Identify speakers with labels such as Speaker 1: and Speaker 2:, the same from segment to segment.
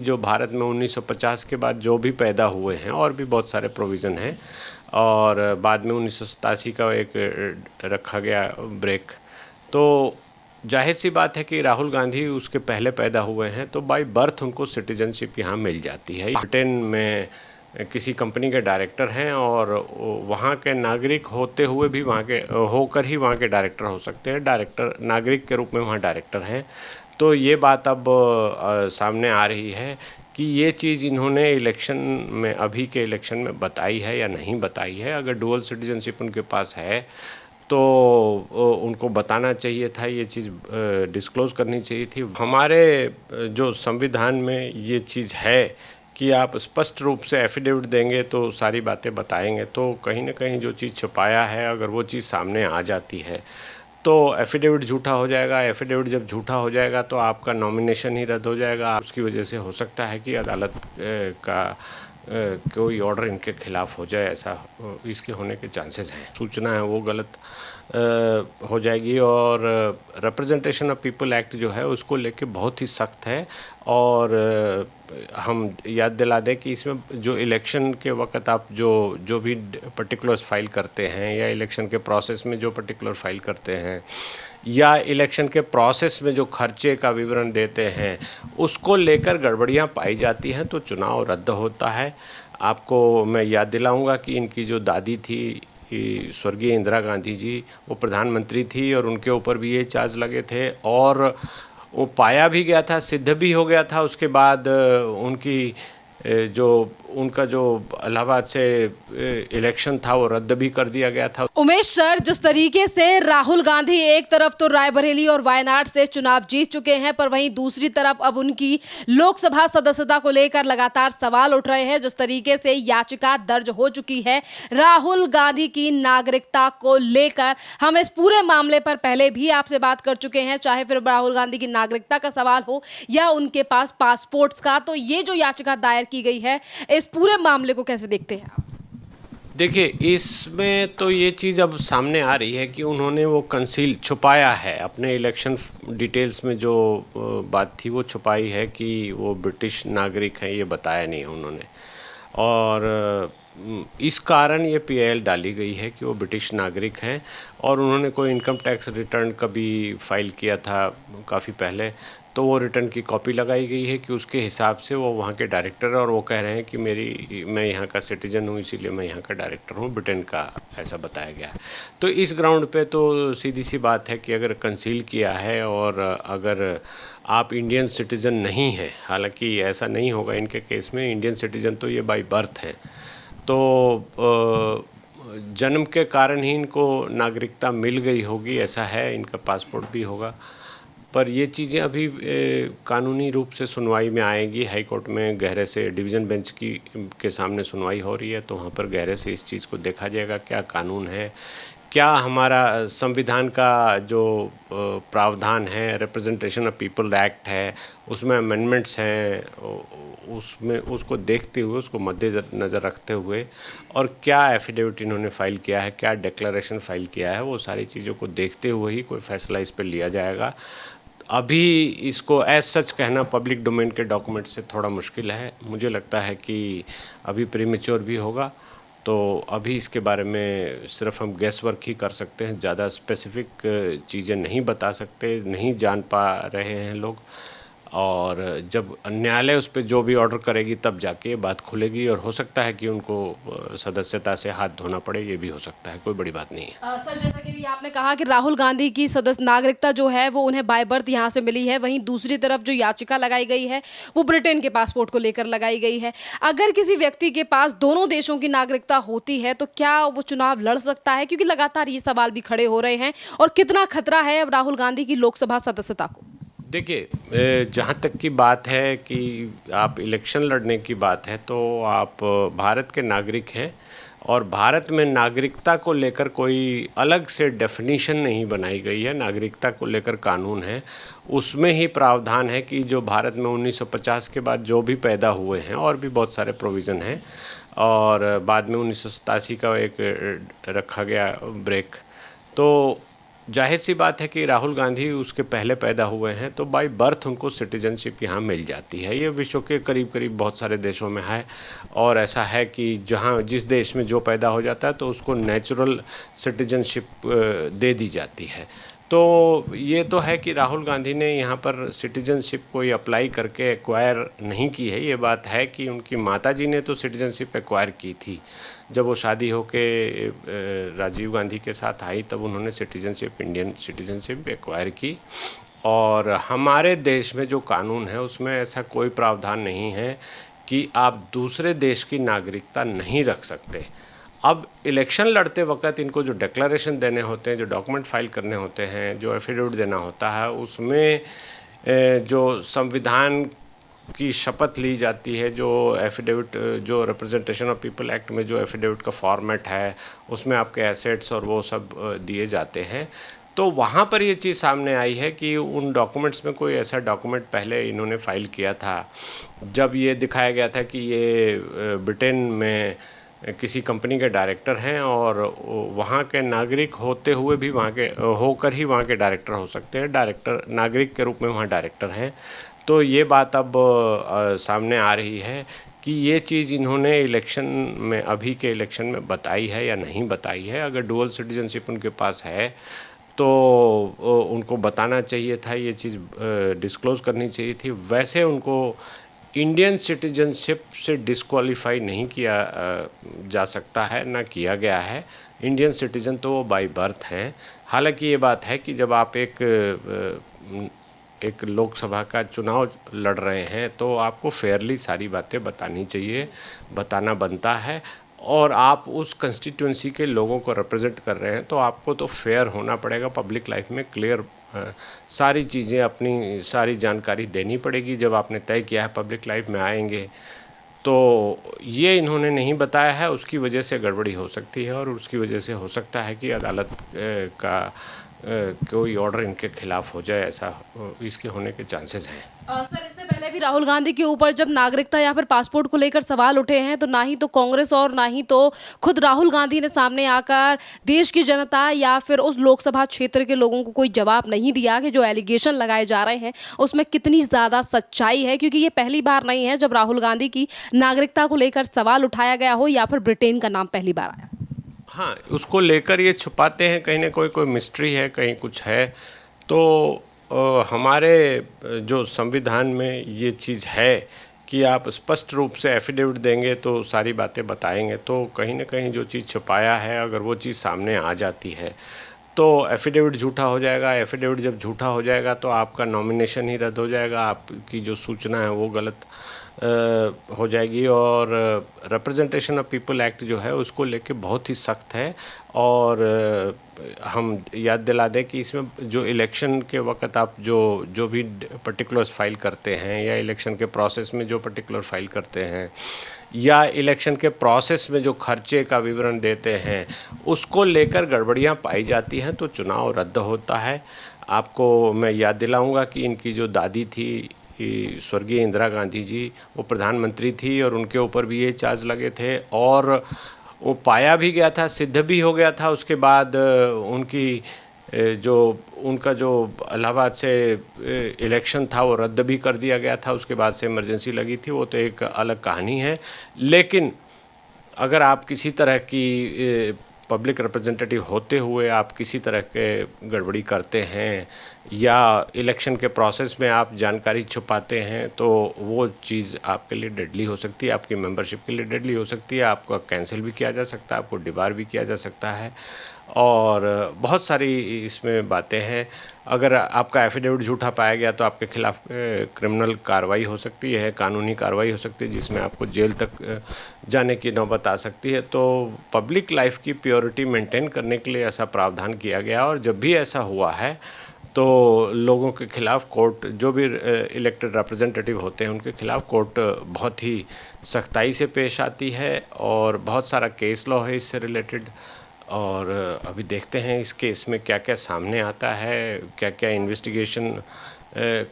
Speaker 1: जो भारत में 1950 के बाद जो भी पैदा हुए हैं और भी बहुत सारे प्रोविज़न हैं, और बाद में 1987 का एक रखा गया ब्रेक। तो जाहिर सी बात है कि राहुल गांधी उसके पहले पैदा हुए हैं, तो बाय बर्थ उनको सिटीजनशिप यहाँ मिल जाती है। ब्रिटेन में किसी कंपनी के डायरेक्टर हैं और वहाँ के नागरिक होते हुए भी वहाँ के होकर ही वहाँ के डायरेक्टर हो सकते हैं। डायरेक्टर नागरिक के रूप में वहाँ डायरेक्टर हैं। तो ये बात अब सामने आ रही है कि ये चीज़ इन्होंने इलेक्शन में, अभी के इलेक्शन में बताई है या नहीं बताई है। अगर डुअल सिटीजनशिप उनके पास है तो उनको बताना चाहिए था, ये चीज़ डिस्क्लोज़ करनी चाहिए थी। हमारे जो संविधान में ये चीज़ है कि आप स्पष्ट रूप से एफिडेविट देंगे तो सारी बातें बताएंगे, तो कहीं ना कहीं जो चीज़ छुपाया है अगर वो चीज़ सामने आ जाती है तो एफिडेविट झूठा हो जाएगा। एफिडेविट जब झूठा हो जाएगा तो आपका नॉमिनेशन ही रद्द हो जाएगा। उसकी वजह से हो सकता है कि अदालत का कोई ऑर्डर इनके खिलाफ हो जाए, ऐसा इसके होने के चांसेस हैं। सूचना है वो गलत हो जाएगी। और रिप्रेजेंटेशन ऑफ पीपल एक्ट जो है उसको लेके बहुत ही सख्त है। और हम याद दिला दें कि इसमें जो इलेक्शन के वक्त आप जो भी पर्टिकुलर्स फाइल करते हैं, या इलेक्शन के प्रोसेस में जो पर्टिकुलर फाइल करते हैं, या इलेक्शन के प्रोसेस में जो खर्चे का विवरण देते हैं, उसको लेकर गड़बड़ियां पाई जाती हैं तो चुनाव रद्द होता है। आपको मैं याद दिलाऊंगा कि इनकी जो दादी थी स्वर्गीय इंदिरा गांधी जी, वो प्रधानमंत्री थी और उनके ऊपर भी ये चार्ज लगे थे और वो पाया भी गया था, सिद्ध भी हो गया था। उसके बाद उनका जो इलाहाबाद से इलेक्शन था वो रद्द भी कर दिया गया था।
Speaker 2: उमेश सर, जिस तरीके से राहुल गांधी एक तरफ तो रायबरेली और वायनाड से चुनाव जीत चुके हैं, पर वहीं दूसरी तरफ अब उनकी लोकसभा सदस्यता को लेकर लगातार सवाल उठ रहे हैं। जिस तरीके से याचिका दर्ज हो चुकी है राहुल गांधी की नागरिकता को लेकर, हम इस पूरे मामले पर पहले भी आपसे बात कर चुके हैं, चाहे फिर राहुल गांधी की नागरिकता का सवाल हो या उनके पास पासपोर्ट्स का। तो ये जो याचिका दायर की गई है, इस पूरे मामले को कैसे देखते हैं आप?
Speaker 1: देखिए, इसमें तो ये चीज़ अब सामने आ रही है कि उन्होंने वो छुपाया है अपने इलेक्शन डिटेल्स में। जो बात थी वो छुपाई है कि वो ब्रिटिश नागरिक हैं, ये बताया नहीं है उन्होंने। और इस कारण ये पीआईएल डाली गई है कि वो ब्रिटिश नागरिक हैं। और उन्होंने कोई इनकम टैक्स रिटर्न कभी फाइल किया था काफ़ी पहले, तो वो रिटर्न की कॉपी लगाई गई है कि उसके हिसाब से वो वहाँ के डायरेक्टर है। और वो कह रहे हैं कि मैं यहाँ का सिटीजन हूँ, इसीलिए मैं यहाँ का डायरेक्टर हूँ, ब्रिटेन का, ऐसा बताया गया है। तो इस ग्राउंड पे तो सीधी सी बात है कि अगर कंसील किया है और अगर आप इंडियन सिटीज़न नहीं हैं, हालांकि ऐसा नहीं होगा इनके केस में, इंडियन सिटीज़न तो ये बाई बर्थ हैं, तो जन्म के कारण ही इनको नागरिकता मिल गई होगी, ऐसा है। इनका पासपोर्ट भी होगा। पर ये चीज़ें अभी कानूनी रूप से सुनवाई में आएंगी। हाई कोर्ट में गहरे से डिवीज़न बेंच के सामने सुनवाई हो रही है, तो वहाँ पर गहरे से इस चीज़ को देखा जाएगा क्या कानून है, क्या हमारा संविधान का जो प्रावधान है, रिप्रेजेंटेशन ऑफ पीपल एक्ट है, उसमें अमेंडमेंट्स हैं, उसमें उसको देखते हुए, उसको मद्देनज़र रखते हुए, और क्या एफिडेविट इन्होंने फ़ाइल किया है, क्या डिक्लेरेशन फ़ाइल किया है, वो सारी चीज़ों को देखते हुए ही कोई फ़ैसला इस पर लिया जाएगा। अभी इसको एज सच कहना पब्लिक डोमेन के डॉक्यूमेंट से थोड़ा मुश्किल है। मुझे लगता है कि अभी प्रीमेच्योर भी होगा, तो अभी इसके बारे में सिर्फ हम गैस वर्क ही कर सकते हैं, ज़्यादा स्पेसिफिक चीज़ें नहीं बता सकते, नहीं जान पा रहे हैं लोग। और जब न्यायालय उस पर जो भी ऑर्डर करेगी तब जाके बात खुलेगी, और हो सकता है कि उनको सदस्यता से हाथ धोना पड़े, ये भी हो सकता है, कोई बड़ी बात नहीं है।
Speaker 2: सर, जैसा कि भी आपने कहा कि राहुल गांधी की सदस्य नागरिकता जो है वो उन्हें बाय बर्थ यहाँ से मिली है, वहीं दूसरी तरफ जो याचिका लगाई गई है वो ब्रिटेन के पासपोर्ट को लेकर लगाई गई है। अगर किसी व्यक्ति के पास दोनों देशों की नागरिकता होती है तो क्या वो चुनाव लड़ सकता है? क्योंकि लगातार ये सवाल भी खड़े हो रहे हैं, और कितना खतरा है अब राहुल गांधी की लोकसभा सदस्यता को?
Speaker 1: देखिए, जहाँ तक की बात है कि आप इलेक्शन लड़ने की बात है, तो आप भारत के नागरिक हैं, और भारत में नागरिकता को लेकर कोई अलग से डेफिनीशन नहीं बनाई गई है। नागरिकता को लेकर कानून है, उसमें ही प्रावधान है कि जो भारत में 1950 के बाद जो भी पैदा हुए हैं, और भी बहुत सारे प्रोविज़न हैं, और बाद में 1987 का एक रखा गया ब्रेक। तो जाहिर सी बात है कि राहुल गांधी उसके पहले पैदा हुए हैं, तो बाय बर्थ उनको सिटीजनशिप यहाँ मिल जाती है। ये विश्व के करीब करीब बहुत सारे देशों में है, और ऐसा है कि जहाँ जिस देश में जो पैदा हो जाता है तो उसको नेचुरल सिटीजनशिप दे दी जाती है। तो ये तो है कि राहुल गांधी ने यहाँ पर सिटीजनशिप कोई अप्लाई करके एक्वायर नहीं की है। ये बात है कि उनकी माताजी ने तो सिटीजनशिप एक्वायर की थी। जब वो शादी होके राजीव गांधी के साथ आई तब उन्होंने सिटीजनशिप, इंडियन सिटीजनशिप एक्वायर की। और हमारे देश में जो कानून है उसमें ऐसा कोई प्रावधान नहीं है कि आप दूसरे देश की नागरिकता नहीं रख सकते। अब इलेक्शन लड़ते वक्त इनको जो डिक्लेरेशन देने होते हैं, जो डॉक्यूमेंट फाइल करने होते हैं, जो एफिडेविट देना होता है, उसमें जो संविधान की शपथ ली जाती है, जो एफिडेविट, जो रिप्रेजेंटेशन ऑफ पीपल एक्ट में जो एफिडेविट का फॉर्मेट है, उसमें आपके एसेट्स और वो सब दिए जाते हैं। तो वहाँ पर ये चीज़ सामने आई है कि उन डॉक्यूमेंट्स में कोई ऐसा डॉक्यूमेंट पहले इन्होंने फाइल किया था जब ये दिखाया गया था कि ये ब्रिटेन में किसी कंपनी के डायरेक्टर हैं और वहाँ के नागरिक होते हुए भी वहाँ के होकर ही वहाँ के डायरेक्टर हो सकते हैं, डायरेक्टर नागरिक के रूप में वहाँ डायरेक्टर हैं। तो ये बात अब सामने आ रही है कि ये चीज़ इन्होंने इलेक्शन में, अभी के इलेक्शन में बताई है या नहीं बताई है। अगर डुअल सिटीजनशिप उनके पास है तो उनको बताना चाहिए था, ये चीज़ डिस्क्लोज़ करनी चाहिए थी। वैसे उनको इंडियन सिटीजनशिप से डिस्क्वालीफाई नहीं किया जा सकता है, ना किया गया है। इंडियन सिटीजन तो वो बाय बर्थ हैं। हालांकि ये बात है कि जब आप एक लोकसभा का चुनाव लड़ रहे हैं तो आपको फेयरली सारी बातें बतानी चाहिए, बताना बनता है। और आप उस कंस्टिट्यूंसी के लोगों को रिप्रेजेंट कर रहे हैं तो आपको तो फेयर होना पड़ेगा। पब्लिक लाइफ में क्लियर सारी चीज़ें, अपनी सारी जानकारी देनी पड़ेगी जब आपने तय किया है पब्लिक लाइफ में आएंगे। तो ये इन्होंने नहीं बताया है, उसकी वजह से गड़बड़ी हो सकती है और उसकी वजह से हो सकता है कि अदालत का कोई ऑर्डर इनके खिलाफ हो जाए, ऐसा इसके होने के चांसेस हैं।
Speaker 2: सर, इससे पहले भी राहुल गांधी के ऊपर जब नागरिकता या फिर पासपोर्ट को लेकर सवाल उठे हैं तो ना ही तो कांग्रेस और ना ही तो खुद राहुल गांधी ने सामने आकर देश की जनता या फिर उस लोकसभा क्षेत्र के लोगों को कोई जवाब नहीं दिया कि जो एलिगेशन लगाए जा रहे हैं उसमें कितनी ज़्यादा सच्चाई है, क्योंकि ये पहली बार नहीं है जब राहुल गांधी की नागरिकता को लेकर सवाल उठाया गया हो या फिर ब्रिटेन का नाम पहली बार आया।
Speaker 1: हाँ, उसको लेकर ये छुपाते हैं, कहीं ना कोई मिस्ट्री है, कहीं कुछ है। तो हमारे जो संविधान में ये चीज़ है कि आप स्पष्ट रूप से एफिडेविट देंगे तो सारी बातें बताएंगे। तो कहीं ना कहीं जो चीज़ छुपाया है, अगर वो चीज़ सामने आ जाती है तो एफिडेविट झूठा हो जाएगा। एफिडेविट जब झूठा हो जाएगा तो आपका नॉमिनेशन ही रद्द हो जाएगा, आपकी जो सूचना है वो गलत हो जाएगी। और रिप्रेजेंटेशन ऑफ पीपल एक्ट जो है उसको लेके बहुत ही सख्त है। और हम याद दिला दें कि इसमें जो इलेक्शन के वक्त आप जो भी पर्टिकुलर्स फाइल करते हैं या इलेक्शन के प्रोसेस में जो पर्टिकुलर फाइल करते हैं या इलेक्शन के प्रोसेस में जो खर्चे का विवरण देते हैं उसको लेकर गड़बड़ियां पाई जाती हैं तो चुनाव रद्द होता है। आपको मैं याद दिलाऊंगा कि इनकी जो दादी थी, स्वर्गीय इंदिरा गांधी जी, वो प्रधानमंत्री थी और उनके ऊपर भी ये चार्ज लगे थे और वो पाया भी गया था, सिद्ध भी हो गया था। उसके बाद उनका जो इलाहाबाद से इलेक्शन था वो रद्द भी कर दिया गया था। उसके बाद से इमरजेंसी लगी थी, वो तो एक अलग कहानी है। लेकिन अगर आप किसी तरह की पब्लिक रिप्रेजेंटेटिव होते हुए आप किसी तरह के गड़बड़ी करते हैं या इलेक्शन के प्रोसेस में आप जानकारी छुपाते हैं तो वो चीज़ आपके लिए डेडली हो सकती है, आपकी मेंबरशिप के लिए डेडली हो सकती है। आपका कैंसिल भी किया जा सकता है, आपको डिबार भी किया जा सकता है और बहुत सारी इसमें बातें हैं। अगर आपका एफिडेविट झूठा पाया गया तो आपके खिलाफ क्रिमिनल कार्रवाई हो सकती है, कानूनी कार्रवाई हो सकती है जिसमें आपको जेल तक जाने की नौबत आ सकती है। तो पब्लिक लाइफ की प्योरिटी मेंटेन करने के लिए ऐसा प्रावधान किया गया और जब भी ऐसा हुआ है तो लोगों के खिलाफ कोर्ट, जो भी इलेक्टेड रिप्रेजेंटेटिव होते हैं उनके खिलाफ कोर्ट बहुत ही सख्ताई से पेश आती है और बहुत सारा केस लॉ है इससे रिलेटेड। और अभी देखते हैं इस केस में क्या क्या सामने आता है, क्या क्या इन्वेस्टिगेशन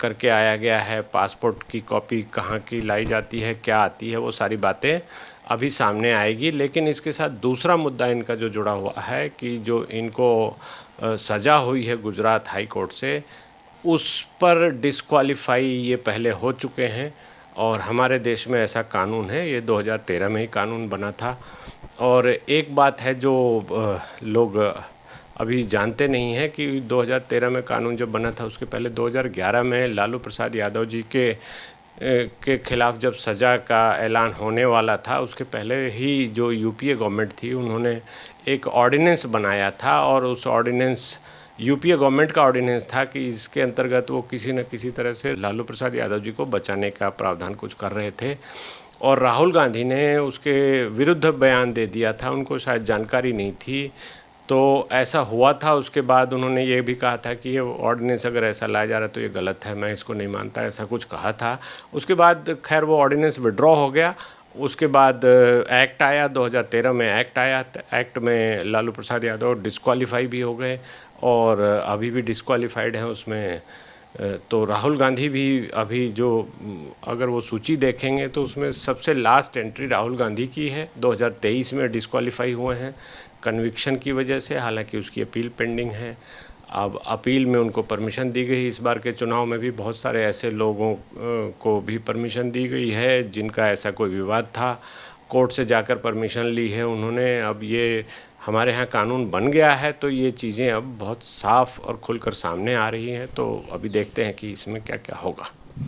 Speaker 1: करके आया गया है, पासपोर्ट की कॉपी कहाँ की लाई जाती है, क्या आती है, वो सारी बातें अभी सामने आएगी। लेकिन इसके साथ दूसरा मुद्दा इनका जो जुड़ा हुआ है कि जो इनको सज़ा हुई है गुजरात हाई कोर्ट से, उस पर डिस्क्वालीफाई ये पहले हो चुके हैं और हमारे देश में ऐसा कानून है, ये 2013 में ही कानून बना था। और एक बात है जो लोग अभी जानते नहीं हैं कि 2013 में कानून जब बना था उसके पहले 2011 में लालू प्रसाद यादव जी के खिलाफ जब सज़ा का ऐलान होने वाला था, उसके पहले ही जो यूपीए गवर्नमेंट थी उन्होंने एक ऑर्डिनेंस बनाया था और उस ऑर्डिनेंस यूपीए गवर्नमेंट का ऑर्डिनेंस था कि इसके अंतर्गत वो किसी न किसी तरह से लालू प्रसाद यादव जी को बचाने का प्रावधान कुछ कर रहे थे और राहुल गांधी ने उसके विरुद्ध बयान दे दिया था। उनको शायद जानकारी नहीं थी, तो ऐसा हुआ था। उसके बाद उन्होंने ये भी कहा था कि ये ऑर्डिनेंस अगर ऐसा लाया जा रहा है तो ये गलत है, मैं इसको नहीं मानता, ऐसा कुछ कहा था। उसके बाद खैर वो ऑर्डिनेंस विड्रॉ हो गया। उसके बाद एक्ट आया, 2013 में एक्ट आया। एक्ट में लालू प्रसाद यादव डिस्क्वालीफाई भी हो गए और अभी भी डिस्क्वालीफाइड हैं उसमें। तो राहुल गांधी भी अभी जो अगर वो सूची देखेंगे तो उसमें सबसे लास्ट एंट्री राहुल गांधी की है, 2023 में डिस्क्वालीफाई हुए हैं कन्विक्शन की वजह से। हालांकि उसकी अपील पेंडिंग है। अब अपील में उनको परमिशन दी गई। इस बार के चुनाव में भी बहुत सारे ऐसे लोगों को भी परमिशन दी गई है जिनका ऐसा कोई विवाद था, कोर्ट से जाकर परमिशन ली है उन्होंने। अब ये हमारे यहाँ कानून बन गया है तो ये चीज़ें अब बहुत साफ और खुलकर सामने आ रही हैं। तो अभी देखते हैं कि इसमें क्या क्या होगा।